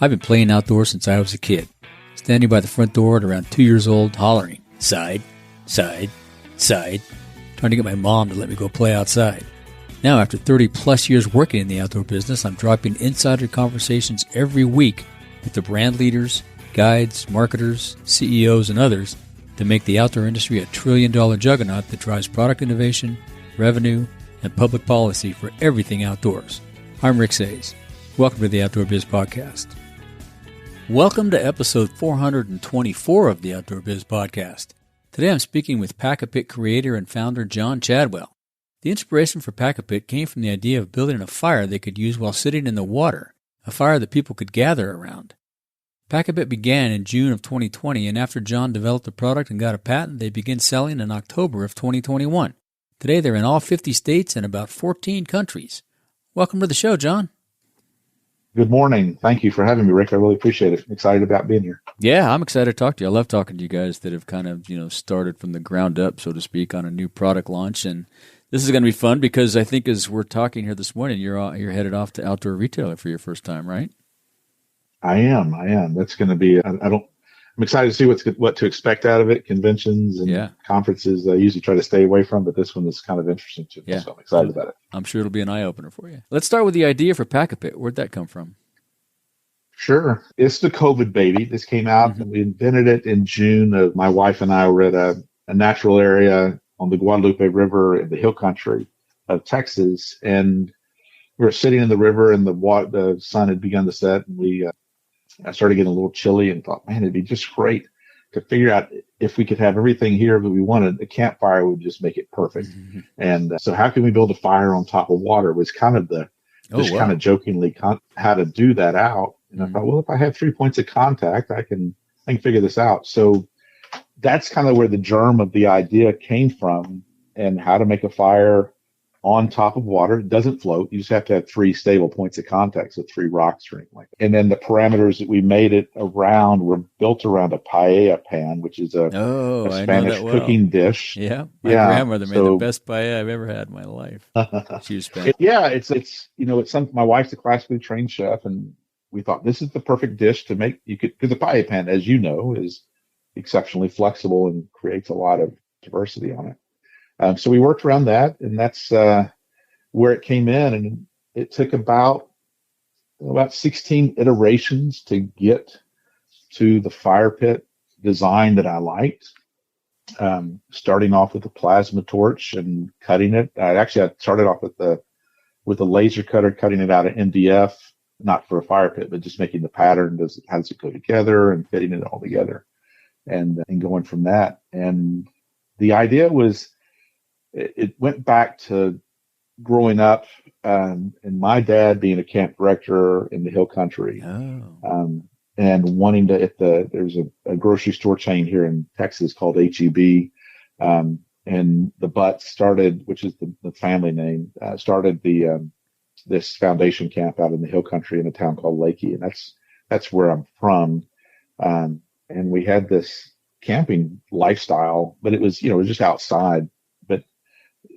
I've been playing outdoors since I was a kid, standing by the front door at around 2 years old, hollering, side, side, side, trying to get my mom to let me go play outside. Now, after 30 plus years working in the outdoor business, I'm dropping insider conversations every week with the brand leaders, guides, marketers, CEOs, and others to make the outdoor industry a trillion-dollar juggernaut that drives product innovation, revenue, and public policy for everything outdoors. I'm Rick Saez. Welcome to the Outdoor Biz Podcast. Welcome to episode 424 of the Outdoor Biz Podcast. Today I'm speaking with PacAPit creator and founder John Chadwell. The inspiration for PacAPit came from the idea of building a fire they could use while sitting in the water, a fire that people could gather around. PacAPit began in June of 2020, and after John developed the product and got a patent, they began selling in October of 2021. Today they're in all 50 states and about 14 countries. Welcome to the show, John. Good morning. Thank you for having me, Rick. I really appreciate it. I'm excited about being here. Yeah, I'm excited to talk to you. I love talking to you guys that have kind of, started from the ground up, so to speak, on a new product launch. And this is going to be fun because I think as we're talking here this morning, you're headed off to Outdoor Retailer for your first time, right? I am. That's going to be, I'm excited to see what to expect out of it. Conventions and conferences I usually try to stay away from, but this one is kind of interesting to me, so I'm excited about it. I'm sure it'll be an eye-opener for you. Let's start with the idea for PacAPit. Where'd that come from? Sure. It's the COVID baby. This came out, and we invented it in June. My wife and I were at a natural area on the Guadalupe River in the hill country of Texas, and we were sitting in the river, and the sun had begun to set, and I started getting a little chilly and thought, man, it'd be just great to figure out if we could have everything here that we wanted. A campfire would just make it perfect. And so how can we build a fire on top of water was kind of kind of jokingly how to do that out. And I thought, well, if I have 3 points of contact, I can figure this out. So that's kind of where the germ of the idea came from, and how to make a fire on top of water. It doesn't float. You just have to have 3 stable points of contact, so 3 rocks or anything like that. And then the parameters that we made it around were built around a paella pan, which is a Spanish cooking dish. Yeah, my grandmother made the best paella I've ever had in my life. She was Spanish. It's something. My wife's a classically trained chef, and we thought this is the perfect dish to make. Because the paella pan, as you know, is exceptionally flexible and creates a lot of diversity on it. So we worked around that, and that's where it came in. And it took about 16 iterations to get to the fire pit design that I liked. Starting off with a plasma torch and cutting it. I started off with a laser cutter, cutting it out of MDF, not for a fire pit, but just making the pattern. How does it go together, and fitting it all together, and going from that. And the idea was, it went back to growing up, and my dad being a camp director in the hill country, and wanting to, there's a grocery store chain here in Texas called HEB, and the Butts started, which is the family name, started this foundation camp out in the hill country in a town called Lakey, and that's where I'm from, and we had this camping lifestyle, but it was just outside.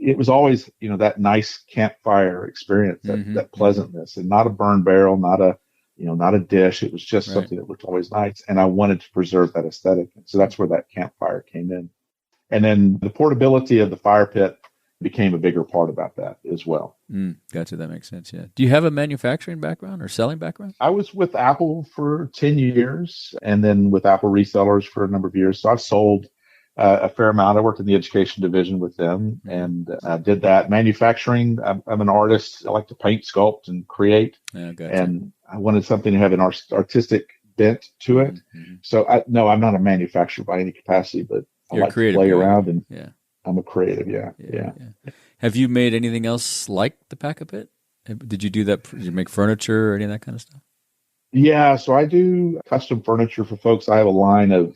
It was always, that nice campfire experience, that pleasantness, and not a burn barrel, not a dish. It was just something that looked always nice. And I wanted to preserve that aesthetic. So that's where that campfire came in. And then the portability of the fire pit became a bigger part about that as well. Gotcha. That makes sense. Yeah. Do you have a manufacturing background or selling background? I was with Apple for 10 years, and then with Apple resellers for a number of years. So I've sold a fair amount. I worked in the education division with them, and did that. Manufacturing, I'm an artist. I like to paint, sculpt, and create. Gotcha. And I wanted something to have an artistic bent to it. So I'm not a manufacturer by any capacity, but I like to play around, and I'm a creative. Yeah. Have you made anything else like the PacAPit? Did you do that? Did you make furniture or any of that kind of stuff? Yeah, so I do custom furniture for folks. I have a line of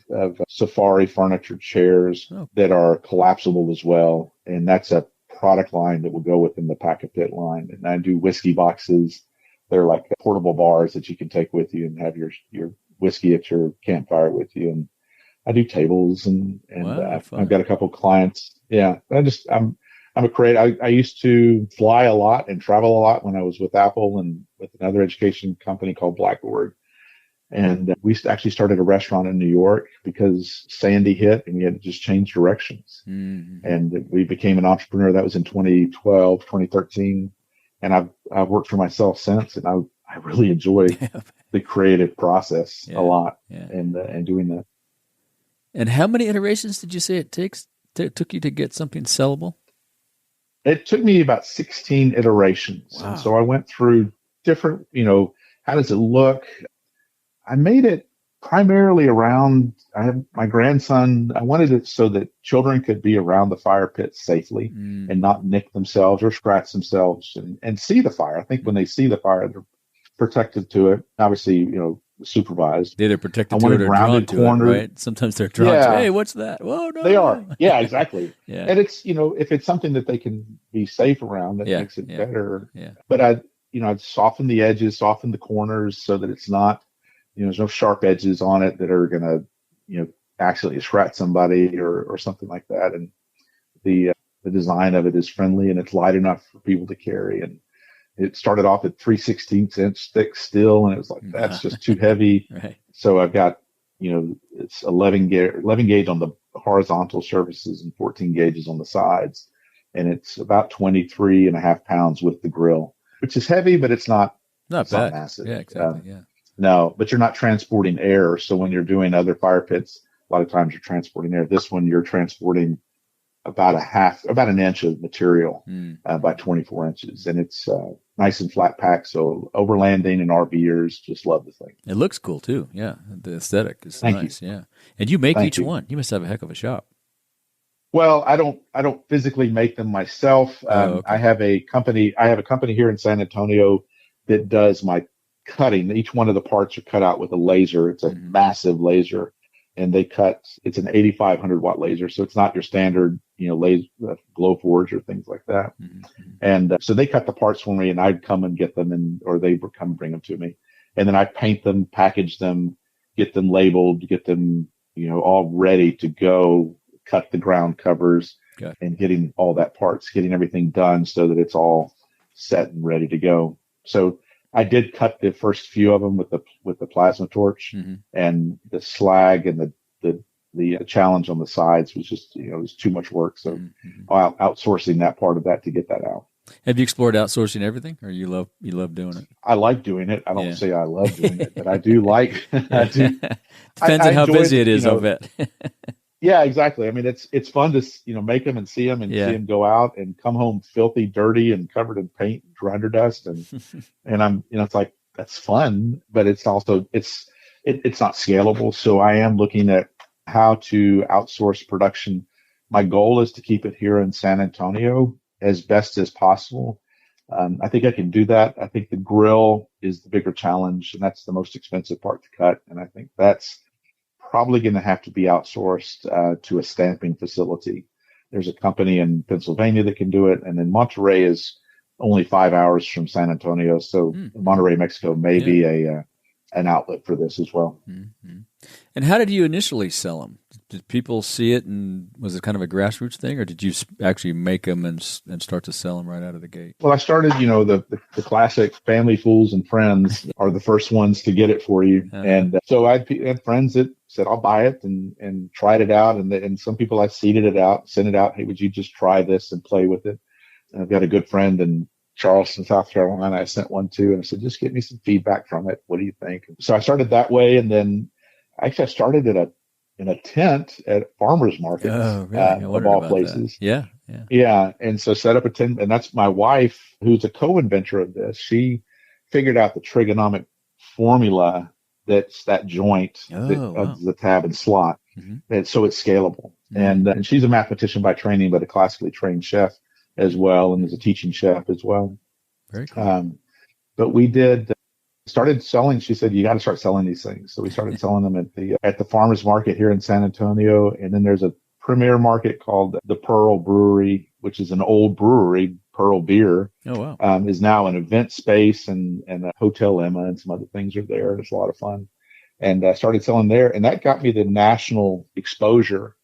safari furniture chairs that are collapsible as well. And that's a product line that will go within the PacAPit line. And I do whiskey boxes. They're like portable bars that you can take with you and have your whiskey at your campfire with you. And I do tables, and I've got a couple of clients. Yeah, I'm a creative. I used to fly a lot and travel a lot when I was with Apple and with another education company called Blackboard. And we actually started a restaurant in New York because Sandy hit and we had to just change directions. Mm-hmm. And we became an entrepreneur. That was in 2012, 2013. And I've worked for myself since, and I really enjoy the creative process a lot and doing that. And how many iterations did you say it took you to get something sellable? It took me about 16 iterations. Wow. And so I went through different, how does it look? I made it primarily around, I have my grandson, I wanted it so that children could be around the fire pit safely and not nick themselves or scratch themselves and see the fire. I think when they see the fire, they're protected to it. Obviously, supervised. They're protected to it or drawn to it, right? Sometimes they're drawn to, hey, what's that? Whoa, no. They are. Yeah, exactly. Yeah. And it's, if it's something that they can be safe around, that makes it better. Yeah. But I'd soften the edges, soften the corners so that it's not, there's no sharp edges on it that are going to, accidentally scratch somebody or something like that. And the design of it is friendly and it's light enough for people to carry. And it started off at 3/16 inch thick steel, and it was like, that's just too heavy. Right. So I've got, it's 11 gauge on the horizontal surfaces and 14 gauges on the sides. And it's about 23 and a half pounds with the grill, which is heavy, but it's not bad. Not massive. Yeah, exactly. No, but you're not transporting air. So when you're doing other fire pits, a lot of times you're transporting air. This one, you're transporting about an inch of material by 24 inches. And it's nice and flat pack. So overlanding and RVers just love the thing. It looks cool too. Yeah. The aesthetic is Thank nice. you. Yeah. And you make Thank each you. one. You must have a heck of a shop. Well, I don't physically make them myself. Okay. I have a company here in San Antonio that does my cutting. Each one of the parts are cut out with a laser. It's a massive laser, and it's an 8,500 watt laser. So it's not your standard, laser, Glowforge or things like that. Mm-hmm. And so they cut the parts for me and I'd come and get them or they would come bring them to me. And then I paint them, package them, get them labeled, get them, all ready to go, cut the ground covers and getting all that parts, getting everything done so that it's all set and ready to go. So I did cut the first few of them with the plasma torch, and the slag and the challenge on the sides was just, it was too much work. So outsourcing that part of that to get that out. Have you explored outsourcing everything, or you love doing it? I like doing it. I don't say I love doing it, but I do like. I do. Depends on how busy it is, I'll bet. Yeah, exactly. I mean, it's fun to make them and see them and see them go out and come home filthy, dirty, and covered in paint and grinder dust, and I'm it's like that's fun, but it's also it's not scalable. So I am looking at how to outsource production. My goal is to keep it here in San Antonio as best as possible. I think I can do that. I think the grill is the bigger challenge, and that's the most expensive part to cut, and I think that's probably going to have to be outsourced to a stamping facility. There's a company in Pennsylvania that can do it, and then Monterrey is only 5 hours from San Antonio, so Monterrey, Mexico may be an outlet for this as well. Mm-hmm. And how did you initially sell them? Did people see it, and was it kind of a grassroots thing, or did you actually make them and start to sell them right out of the gate? Well, I started, the classic family, fools, and friends are the first ones to get it for you. And so I had friends that said, I'll buy it and tried it out. And some people I seeded it out, sent it out. Hey, would you just try this and play with it? And I've got a good friend in Charleston, South Carolina. I sent one to, and I said, just get me some feedback from it. What do you think? So I started that way. And then actually I started in a tent at farmers markets, of all places. Yeah. Yeah. And so set up a tent, and that's my wife, who's a co-inventor of this. She figured out the trigonomic formula that's that joint of the tab and slot. And so it's scalable. And she's a mathematician by training, but a classically trained chef as well, and is a teaching chef as well. Very cool. But we started selling. She said, you got to start selling these things. So we started selling them at the farmers market here in San Antonio. And then there's a premier market called the Pearl Brewery, which is an old brewery. Pearl Beer is now an event space, and a Hotel Emma and some other things are there. It's a lot of fun. And I started selling there, and that got me the national exposure.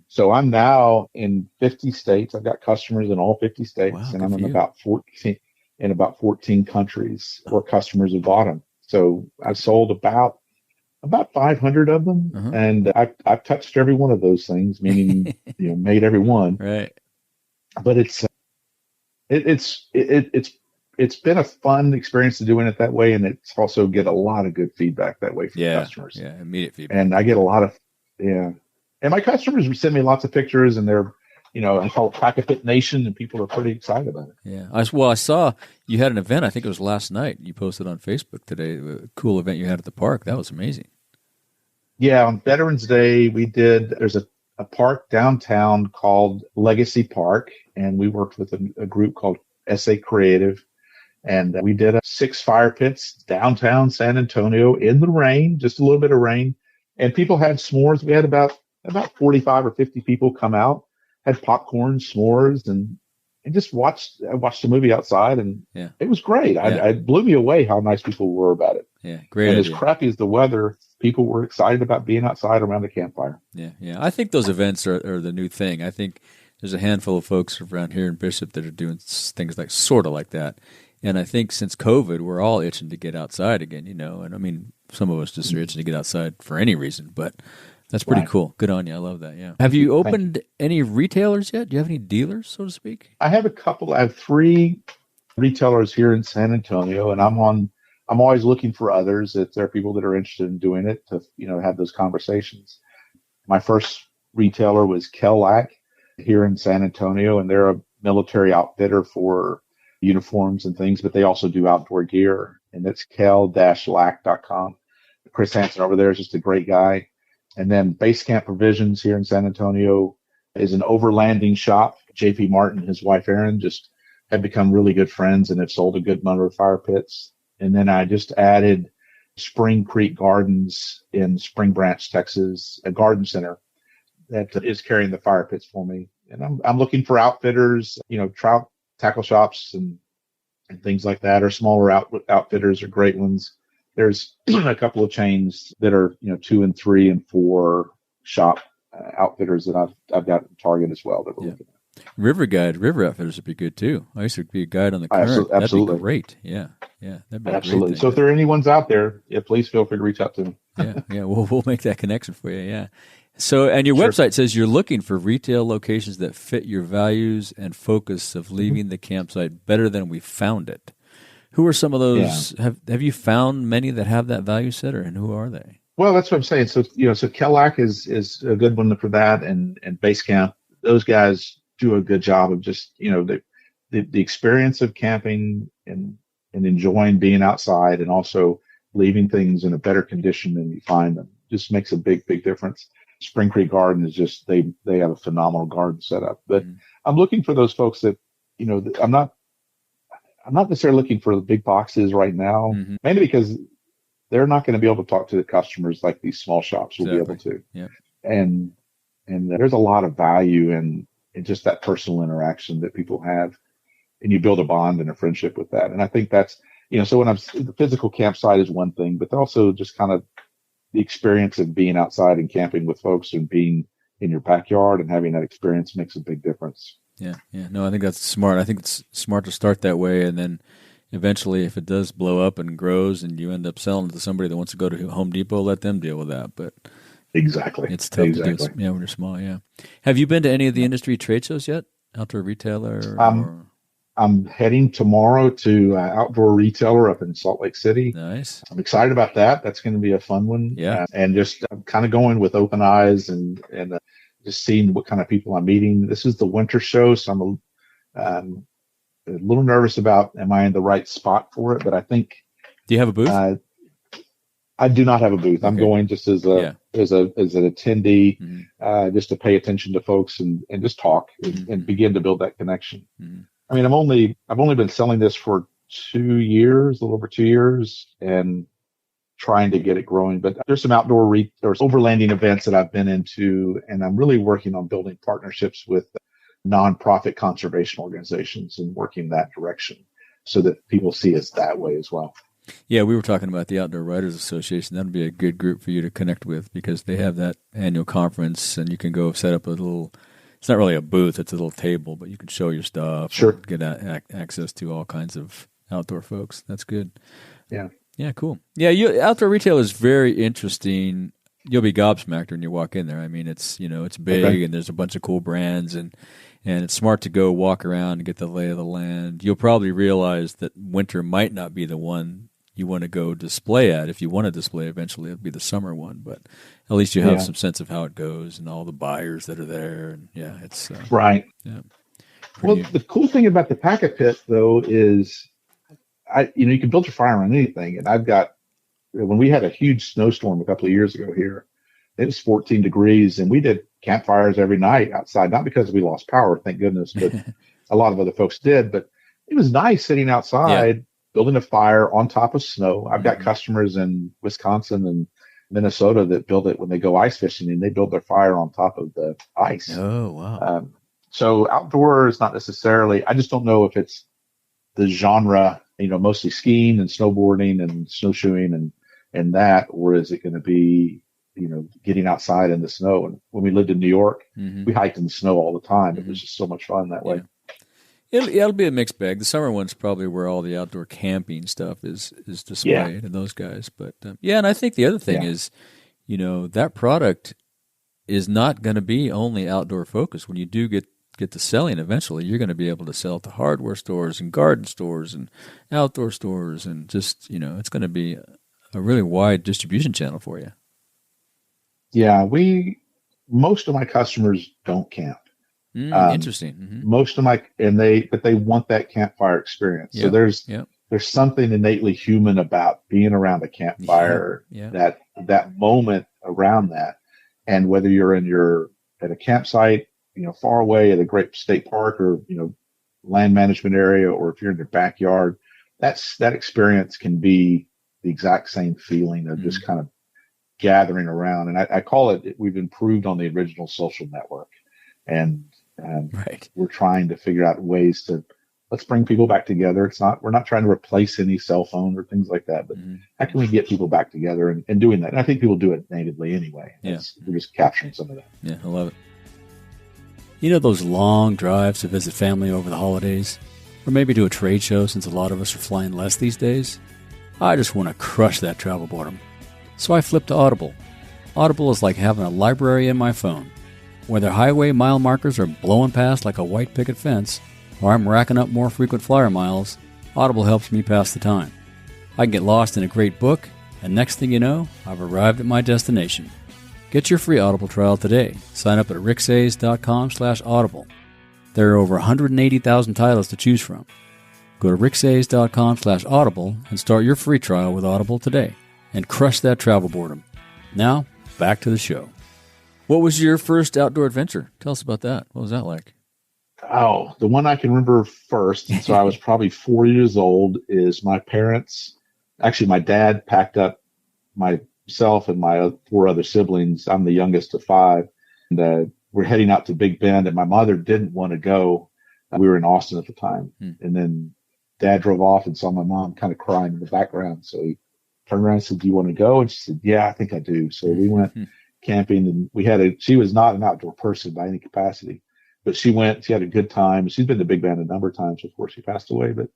So I'm now in 50 states. I've got customers in all 50 states, and I'm in about 14 countries where customers have bought them. So I've sold about about 500 of them, Uh-huh. and I've touched every one of those things, meaning made every one. Right. But it's been a fun experience to doing it that way, and it's also get a lot of good feedback that way from Yeah. customers. Yeah. Immediate feedback. And I get a lot of and my customers send me lots of pictures, and they're I call it PacAPit Nation, and people are pretty excited about it. Yeah. I saw you had an event. I think it was last night. You posted on Facebook today. A cool event you had at the park. That was amazing. Yeah, on Veterans Day, there's a park downtown called Legacy Park, and we worked with a group called SA Creative, and we did 6 fire pits downtown San Antonio in the rain, just a little bit of rain, and people had s'mores. We had about 45 or 50 people come out, had popcorn, s'mores, and just watched the movie outside, and it was great. It blew me away how nice people were about it. Yeah, great. And idea. as crappy as the weather, people were excited about being outside around the campfire. Yeah. I think those events are the new thing. I think there's a handful of folks around here in Bishop that are doing things like sort of like that. And I think since COVID, we're all itching to get outside again, And I mean, some of us just are itching to get outside for any reason, but that's pretty cool. Good on you. I love that. Yeah. Have you opened any retailers yet? Do you have any dealers, so to speak? I have a couple. I have 3 retailers here in San Antonio, and I'm always looking for others if there are people that are interested in doing it to, have those conversations. My first retailer was Kellac here in San Antonio, and they're a military outfitter for uniforms and things, but they also do outdoor gear, and it's kel-lac.com. Chris Hansen over there is just a great guy. And then Basecamp Provisions here in San Antonio is an overlanding shop. JP Martin and his wife Erin just have become really good friends and have sold a good number of fire pits. And then I just added Spring Creek Gardens in Spring Branch, Texas, a garden center that is carrying the fire pits for me. And I'm looking for outfitters, trout tackle shops and things like that, or smaller outfitters are great ones. There's a couple of chains that are, 2 and 3 and 4 shop outfitters that I've got in Target as well that we're looking at. River outfitters would be good too. I used to be a guide on the current. Absolutely. That'd be great. Yeah. That'd be absolutely. Great so if there are anyone's out there, please feel free to reach out to me. Yeah. We'll make that connection for you. Yeah. So, and your website says you're looking for retail locations that fit your values and focus of leaving the campsite better than we found it. Who are some of those? Yeah. Have you found many that have that value set, and who are they? Well, that's what I'm saying. So so Kellac is a good one for that, and Basecamp. Those guys do a good job of just the experience of camping and enjoying being outside, and also leaving things in a better condition than you find them. Just makes a big difference. Spring Creek Garden is just they have a phenomenal garden setup. But I'm looking for those folks that I'm not necessarily looking for the big boxes right now, mainly because they're not going to be able to talk to the customers like these small shops will be able to. Yeah. And there's a lot of value in just that personal interaction that people have, and you build a bond and a friendship with that. And I think that's, so the physical campsite is one thing, but also just kind of the experience of being outside and camping with folks and being in your backyard and having that experience makes a big difference. Yeah. No, I think that's smart. I think it's smart to start that way, and then eventually, if it does blow up and grows, and you end up selling it to somebody that wants to go to Home Depot, let them deal with that. But exactly, it's tough to do. Yeah, when you're small. Yeah. Have you been to any of the industry trade shows yet? Outdoor Retailer? I'm heading tomorrow to Outdoor Retailer up in Salt Lake City. Nice. I'm excited about that. That's going to be a fun one. Yeah. And just I'm kind of going with open eyes and just seeing what kind of people I'm meeting. This is the winter show, so I'm a little nervous about am I in the right spot for it, but I think. Do you have a booth? I do not have a booth. Okay. I'm going just as an attendee, just to pay attention to folks and just talk and begin to build that connection. I mean, I've only been selling this for 2 years, a little over 2 years, and trying to get it growing. But there's some outdoor or overlanding events that I've been into, and I'm really working on building partnerships with nonprofit conservation organizations and working that direction so that people see us that way as well. Yeah, we were talking about the Outdoor Writers Association. That would be a good group for you to connect with because they have that annual conference, and you can go set up a little. It's not really a booth; it's a little table, but you can show your stuff. Sure. And get access to all kinds of outdoor folks. That's good. Yeah. Yeah, cool. Yeah, outdoor retail is very interesting. You'll be gobsmacked when you walk in there. I mean, it's it's big, Okay. and there's a bunch of cool brands, and it's smart to go walk around and get the lay of the land. You'll probably realize that winter might not be the one you want to go display at. If you want to display eventually, it'll be the summer one, but at least you have some sense of how it goes and all the buyers that are there. And yeah, it's Right. Yeah. Well, the cool thing about the PacAPit though is, you can build your fire around anything. And when we had a huge snowstorm a couple of years ago here, it was 14 degrees, and we did campfires every night outside. Not because we lost power, thank goodness, but a lot of other folks did. But it was nice sitting outside, building a fire on top of snow. I've got customers in Wisconsin and Minnesota that build it when they go ice fishing, and they build their fire on top of the ice. Oh, wow. So outdoor is not necessarily, I just don't know if it's the genre, mostly skiing and snowboarding and snowshoeing and that, or is it going to be, getting outside in the snow? And when we lived in New York, we hiked in the snow all the time. It was just so much fun that way. It'll be a mixed bag. The summer one's probably where all the outdoor camping stuff is displayed, and those guys. But and I think the other thing is, that product is not going to be only outdoor focused. When you do get to selling eventually, you're going to be able to sell to hardware stores and garden stores and outdoor stores, and just it's going to be a really wide distribution channel for you. Yeah, most of my customers don't camp. Interesting. Most of but they want that campfire experience. So there's something innately human about being around a campfire, that moment around that. And whether you're at a campsite, far away at a great state park or, land management area, or if you're in your backyard, that experience can be the exact same feeling of just kind of gathering around. And I call it, we've improved on the original social network, and we're trying to figure out ways to, let's bring people back together. We're not trying to replace any cell phone or things like that, but how can we get people back together and doing that? And I think people do it natively anyway. We're just capturing some of that. Yeah, I love it. Those long drives to visit family over the holidays, or maybe to a trade show, since a lot of us are flying less these days? I just want to crush that travel boredom. So I flipped to Audible. Audible is like having a library in my phone. Whether highway mile markers are blowing past like a white picket fence, or I'm racking up more frequent flyer miles, Audible helps me pass the time. I can get lost in a great book, and next thing you know, I've arrived at my destination. Get your free Audible trial today. Sign up at ricksaez.com/audible. There are over 180,000 titles to choose from. Go to ricksaez.com/audible and start your free trial with Audible today, and crush that travel boredom. Now, back to the show. What was your first outdoor adventure? Tell us about that. What was that like? Oh, the one I can remember first, and so I was probably 4 years old, is my dad packed up myself and my 4 other siblings. I'm the youngest of 5. And we're heading out to Big Bend, and my mother didn't want to go. We were in Austin at the time. And then Dad drove off and saw my mom kind of crying in the background. So he turned around and said, "Do you want to go?" And she said, "Yeah, I think I do." So we went camping, and she was not an outdoor person by any capacity, but she had a good time. She's been to Big Bend a number of times before she passed away, but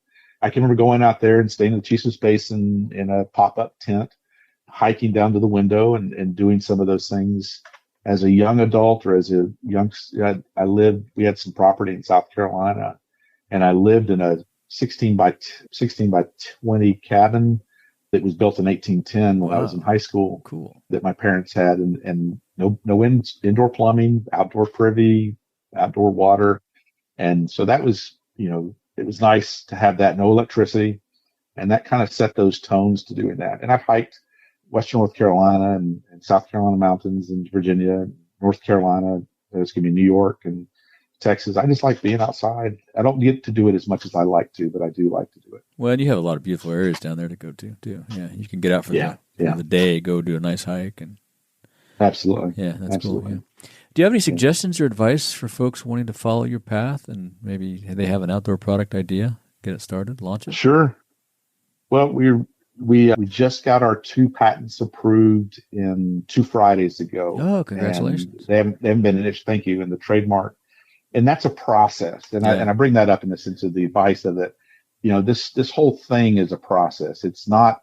I can remember going out there and staying in the Chiefs Basin in a pop-up tent, hiking down to the window and doing some of those things as a young adult, or as a young, we had some property in South Carolina, and I lived in a 16 by 20 cabin that was built in 1810 when I was in high school. Cool. That my parents had, and no indoor plumbing, outdoor privy, outdoor water. And so that was, it was nice to have that, no electricity. And that kind of set those tones to doing that. And I've hiked Western North Carolina and South Carolina mountains and Virginia, North Carolina, it's going to be New York and Texas. I just like being outside. I don't get to do it as much as I like to, but I do like to do it. Well, and you have a lot of beautiful areas down there to go to too. Yeah, you can get out for the day, go do a nice hike, and absolutely. Yeah, that's cool. Yeah. Do you have any suggestions or advice for folks wanting to follow your path, and maybe they have an outdoor product idea, get it started, launch it? Sure. Well, we just got our 2 patents approved 2 Fridays ago. Oh, congratulations! They haven't been an issue. Thank you. And the trademark. And that's a process. And I bring that up in the sense of the advice of that, this whole thing is a process. It's not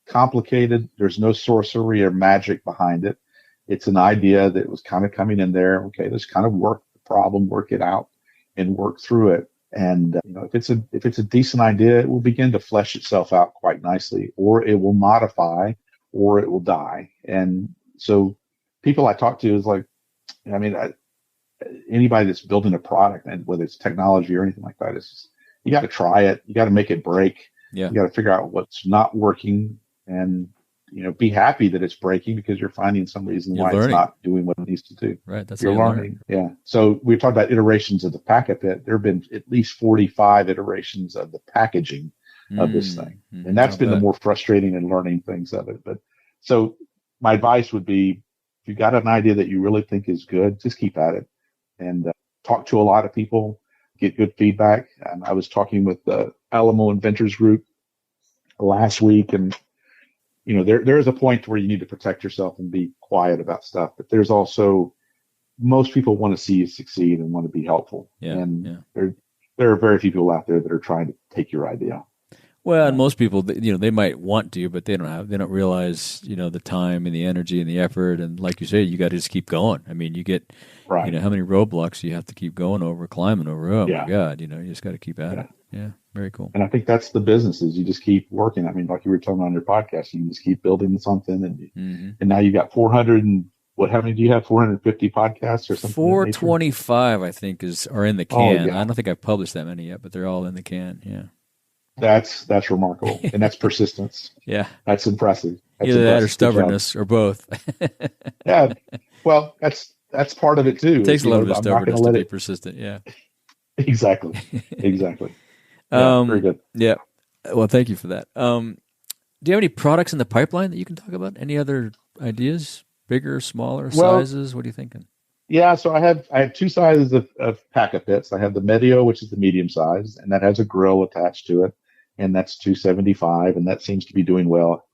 complicated. There's no sorcery or magic behind it. It's an idea that was kind of coming in there. Okay, let's kind of work the problem, work it out, and work through it. And if it's a decent idea, it will begin to flesh itself out quite nicely, or it will modify, or it will die. And so, people I talk to is like, anybody that's building a product, and whether it's technology or anything like that, is just, you got to try it. You got to make it break. Yeah. You got to figure out what's not working, and be happy that it's breaking, because you're finding some reason why it's not doing what it needs to do. Right. That's you're learning. Yeah. So we talked about iterations of the PacAPit. There have been at least 45 iterations of the packaging of this thing. And that's been the more frustrating and learning things of it. But so my advice would be, if you've got an idea that you really think is good, just keep at it and talk to a lot of people, get good feedback. I was talking with the Alamo Inventors Group last week, and there is a point where you need to protect yourself and be quiet about stuff, but there's also, most people want to see you succeed and want to be helpful. There are very few people out there that are trying to take your idea. Well, and most people, they might want to, but they don't realize, the time and the energy and the effort. And like you say, you got to just keep going. I mean, you get, how many roadblocks you have to keep going over, climbing over. Oh my God, you just got to keep at it. Yeah. Very cool. And I think that's the business, is you just keep working. I mean, like you were telling on your podcast, you just keep building something, and now you got 400 and how many do you have? 450 podcasts or something? 425, I think, are in the can. I don't think I've published that many yet, but they're all in the can. Yeah. That's remarkable. And that's persistence. Yeah. That's impressive. Either that or stubbornness or both. Yeah. Well, that's part of it too. It takes a little bit of stubbornness to be persistent. Yeah. Exactly. Very good. Yeah. Well, thank you for that. Do you have any products in the pipeline that you can talk about? Any other ideas? Bigger, smaller sizes? What are you thinking? Yeah, so I have two sizes of PacAPits. I have the Medio, which is the medium size, and that has a grill attached to it, and that's $275, and that seems to be doing well.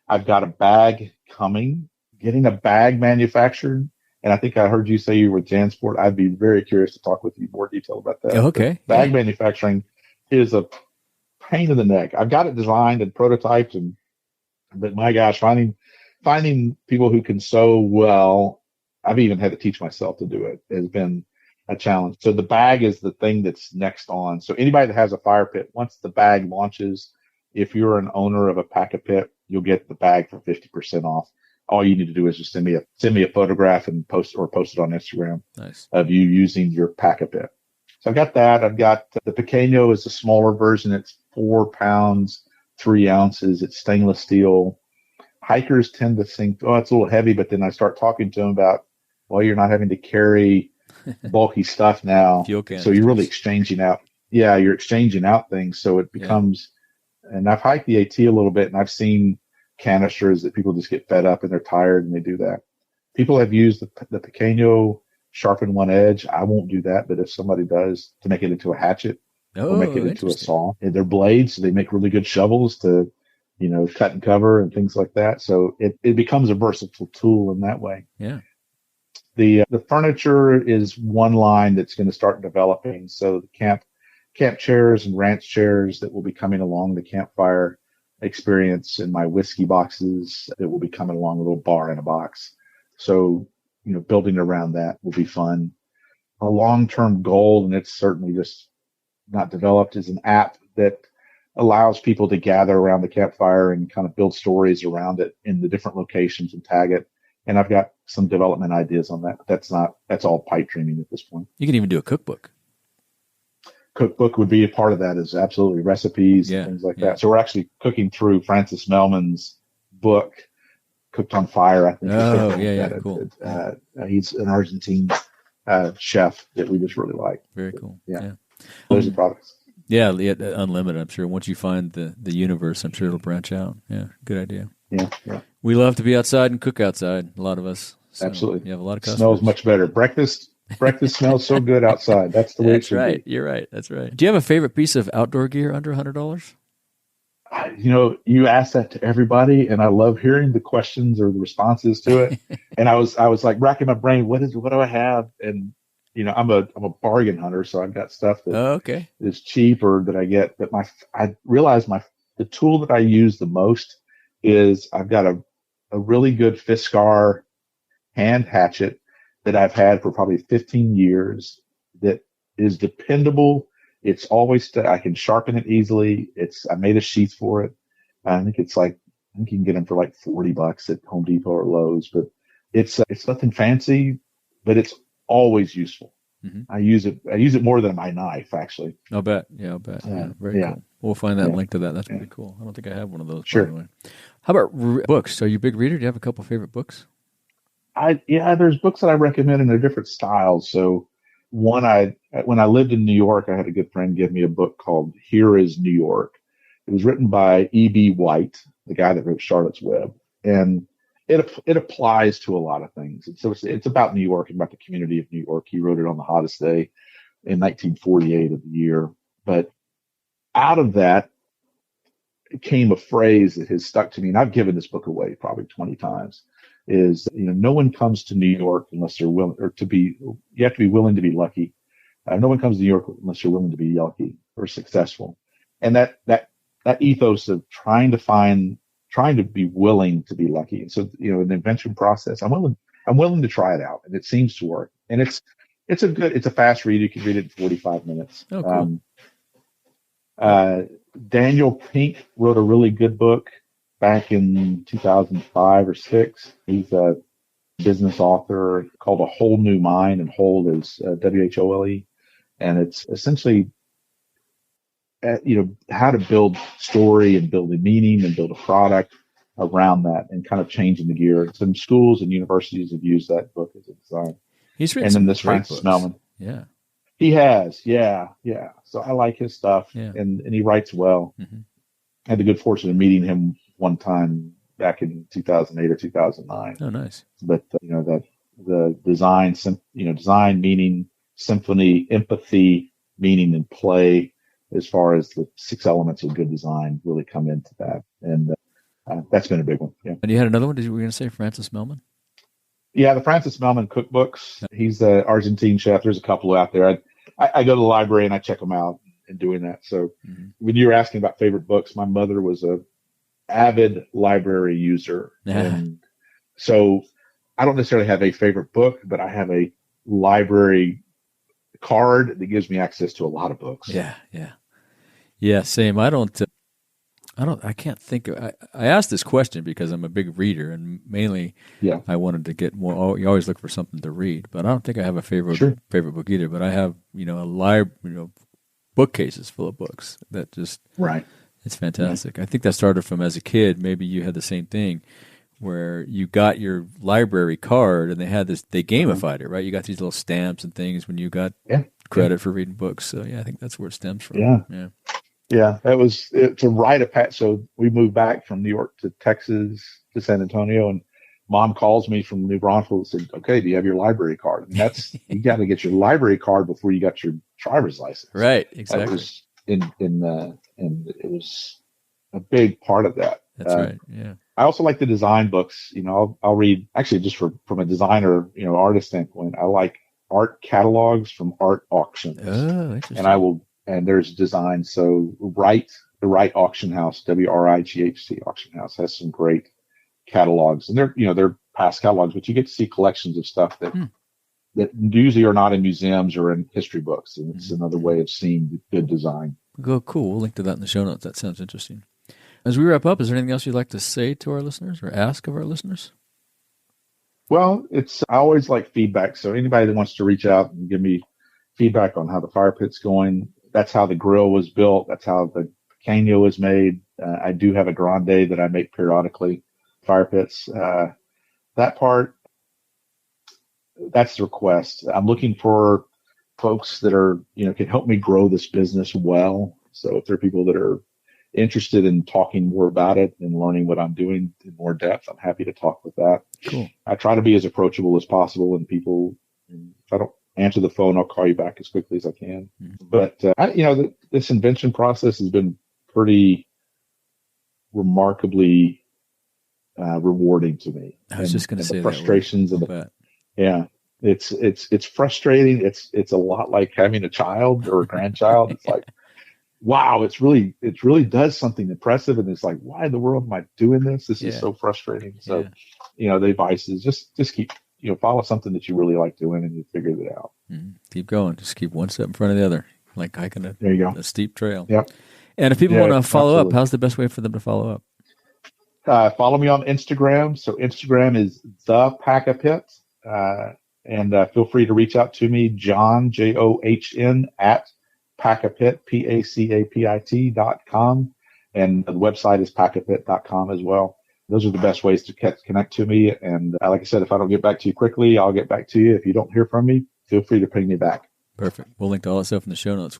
I've got a bag coming, getting a bag manufactured, and I think I heard you say you were with JanSport. I'd be very curious to talk with you more detail about that. Okay. Bag manufacturing is a pain in the neck. I've got it designed and prototyped, but my gosh, finding people who can sew well, I've even had to teach myself to do it, has been a challenge. So the bag is the thing that's next on. So anybody that has a fire pit, once the bag launches, if you're an owner of a PacAPit, you'll get the bag for 50% off. All you need to do is just send me a photograph and post it on Instagram. Nice. Of you using your PacAPit. So I've got that. I've got the Pequeño is a smaller version. It's 4 pounds, 3 ounces. It's stainless steel. Hikers tend to think, oh, it's a little heavy, but then I start talking to them about, well, you're not having to carry bulky stuff now. So you're really exchanging out. Yeah, you're exchanging out things. So it becomes, and I've hiked the AT a little bit, and I've seen canisters that people just get fed up and they're tired and they do that. People have used the Pequeño sharpen one edge. I won't do that, but if somebody does, to make it into a hatchet, or make it into a saw. And they're blades, so they make really good shovels to, cut and cover and things like that. So it becomes a versatile tool in that way. Yeah. The furniture is one line that's going to start developing. So the camp chairs and ranch chairs that will be coming along, the Campfire experience, and my whiskey boxes that will be coming along, a little bar in a box. So, building around that will be fun. A long-term goal, and it's certainly just not developed, is an app that allows people to gather around the campfire and kind of build stories around it in the different locations and tag it. And I've got some development ideas on that. That's all pipe dreaming at this point. You can even do a cookbook. Cookbook would be a part of that, is absolutely recipes and things like that. So we're actually cooking through Francis Melman's book, Cooked on Fire, I think. Oh, yeah, cool. He's an Argentine chef that we just really like. Very cool. Yeah. Those are products. Yeah, unlimited, I'm sure. Once you find the universe, I'm sure it'll branch out. Yeah, good idea. Yeah. We love to be outside and cook outside, a lot of us. So absolutely. You have a lot of customers. Smells much better. Breakfast smells so good outside. That's the way it should right. be. You're right. That's right. Do you have a favorite piece of outdoor gear under $100? You ask that to everybody, and I love hearing the questions or the responses to it. And I was like racking my brain. What do I have? And I'm a bargain hunter, so I've got stuff that is cheap or that I get. But I realize the tool that I use the most is I've got a really good Fiskar hand hatchet that I've had for probably 15 years that is dependable. It's always, I can sharpen it easily. I made a sheath for it. I think you can get them for like $40 at Home Depot or Lowe's, but it's nothing fancy, but it's always useful. Mm-hmm. I use it more than my knife, actually. I'll bet. Yeah, I'll bet. Yeah, very cool. We'll find that link to that. That's pretty cool. I don't think I have one of those. Sure. By the way. How about books? Are you a big reader? Do you have a couple of favorite books? There's books that I recommend in their different styles. So when I lived in New York, I had a good friend give me a book called Here is New York. It was written by E.B. White, the guy that wrote Charlotte's Web. And it applies to a lot of things. And so it's about New York and about the community of New York. He wrote it on the hottest day in 1948 of the year. But out of that came a phrase that has stuck to me, and I've given this book away probably 20 times, is, no one comes to New York unless they're willing, you have to be willing to be lucky. No one comes to New York unless you're willing to be lucky or successful. And that ethos of trying to be willing to be lucky. And so, in the invention process, I'm willing to try it out, and it seems to work. And it's a fast read. You can read it in 45 minutes. Oh, cool. Daniel Pink wrote a really good book back in 2005 or 6. He's a business author called A Whole New Mind, and whole is WHOLE. And it's essentially, how to build story and build a meaning and build a product around that, and kind of changing the gear. Some schools and universities have used that book as a design. He's written and then this Francis Melman. Yeah. He has. Yeah. So I like his stuff, yeah. and he writes well. Mm-hmm. I had the good fortune of meeting him one time back in 2008 or 2009. Oh, nice. But, the design, design, meaning, symphony, empathy, meaning, and play, as far as the 6 elements of good design really come into that. And that's been a big one. Yeah. And you had another one, were you going to say Francis Melman? Yeah, the Francis Melman cookbooks. He's the Argentine chef. There's a couple out there. I go to the library and I check them out in doing that. So when you were asking about favorite books, my mother was a avid library user. And so I don't necessarily have a favorite book, but I have a library card that gives me access to a lot of books. Yeah, same. I can't think of, I asked this question because I'm a big reader, and mainly I wanted to get more. You always look for something to read, but I don't think I have a favorite book either. But I have, bookcases full of books that just, it's fantastic. I think that started from as a kid. Maybe you had the same thing, where you got your library card and they gamified it, right? You got these little stamps and things when you got credit for reading books. So I think that's where it stems from. Yeah, it's a rite of passage. So we moved back from New York to Texas to San Antonio, and Mom calls me from New Braunfels and said, "Okay, do you have your library card?" I mean, that's you got to get your library card before you got your driver's license. Right, exactly. That was and it was a big part of that. That's right. Yeah. I also like the design books. I'll read, actually, just from a designer, artist standpoint. I like art catalogs from art auctions. Oh, interesting. And there's design. So the Wright Auction House, WRIGHT Auction House, has some great catalogs, and they're past catalogs, but you get to see collections of stuff that usually are not in museums or in history books. And it's another way of seeing good design. Cool. We'll link to that in the show notes. That sounds interesting. As we wrap up, is there anything else you'd like to say to our listeners or ask of our listeners? Well, I always like feedback. So anybody that wants to reach out and give me feedback on how the fire pit's going, that's how the grill was built. That's how the picanha was made. I do have a grande that I make periodically, fire pits. That part, that's the request. I'm looking for folks that are, can help me grow this business well. So if there are people that are interested in talking more about it and learning what I'm doing in more depth, I'm happy to talk with that. Cool. I try to be as approachable as possible, and if I don't answer the phone, I'll call you back as quickly as I can. But this invention process has been pretty remarkably rewarding to me. I was just going to say the frustrations it's frustrating. It's a lot like having a child or a grandchild. It's like it really does something impressive. And it's like, why in the world am I doing this? This is so frustrating. So, the advice is just keep, follow something that you really like doing and you figure it out. Keep going. Just keep one step in front of the other, like hiking a steep trail. Yep. And if people want to follow up, how's the best way for them to follow up? Follow me on Instagram. So Instagram is the PacAPit. And feel free to reach out to me, John, JOHN, at PacAPit, PacAPit.com. And the website is PacAPit.com as well. Those are the best ways to connect to me. And like I said, if I don't get back to you quickly, I'll get back to you. If you don't hear from me, feel free to ping me back. Perfect. We'll link to all that stuff in the show notes.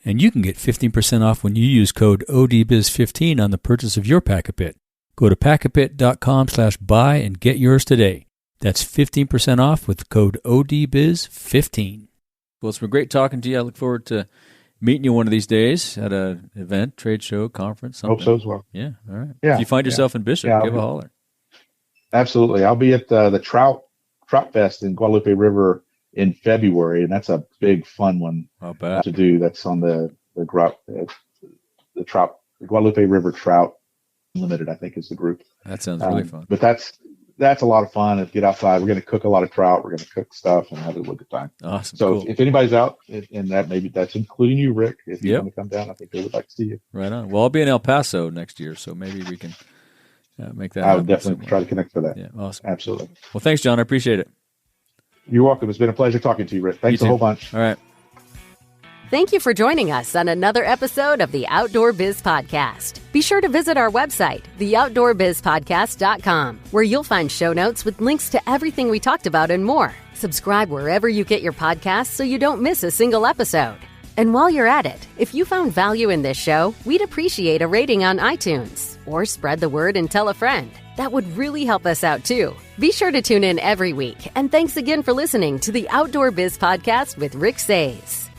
And you can get 15% off when you use code ODBiz15 on the purchase of your PacAPit. Go to PacAPit.com/buy and get yours today. That's 15% off with code ODBiz15. Well, it's been great talking to you. I look forward to meeting you one of these days at an event, trade show, conference, something. Hope so as well. Yeah, all right. Yeah, if you find yourself in Bishop, give a holler. Absolutely. I'll be at the Trout Fest in Guadalupe River in February, and that's a big, fun one to do. That's on the Guadalupe River Trout Limited, I think is the group. That sounds really fun. But that's a lot of fun. Get outside. We're going to cook a lot of trout. We're going to cook stuff and have a good time. Awesome. So if anybody's out, and that's including you, Rick, if you want to come down, I think they would like to see you. Right on. Well, I'll be in El Paso next year, so maybe we can make that happen. I would definitely try to connect for that. Yeah, awesome. Absolutely. Well, thanks, John. I appreciate it. You're welcome. It's been a pleasure talking to you, Rick. Thanks a whole bunch. All right. Thank you for joining us on another episode of the Outdoor Biz Podcast. Be sure to visit our website, theoutdoorbizpodcast.com, where you'll find show notes with links to everything we talked about and more. Subscribe wherever you get your podcasts so you don't miss a single episode. And while you're at it, if you found value in this show, we'd appreciate a rating on iTunes, or spread the word and tell a friend. That would really help us out too. Be sure to tune in every week. And thanks again for listening to the Outdoor Biz Podcast with Rick Saez.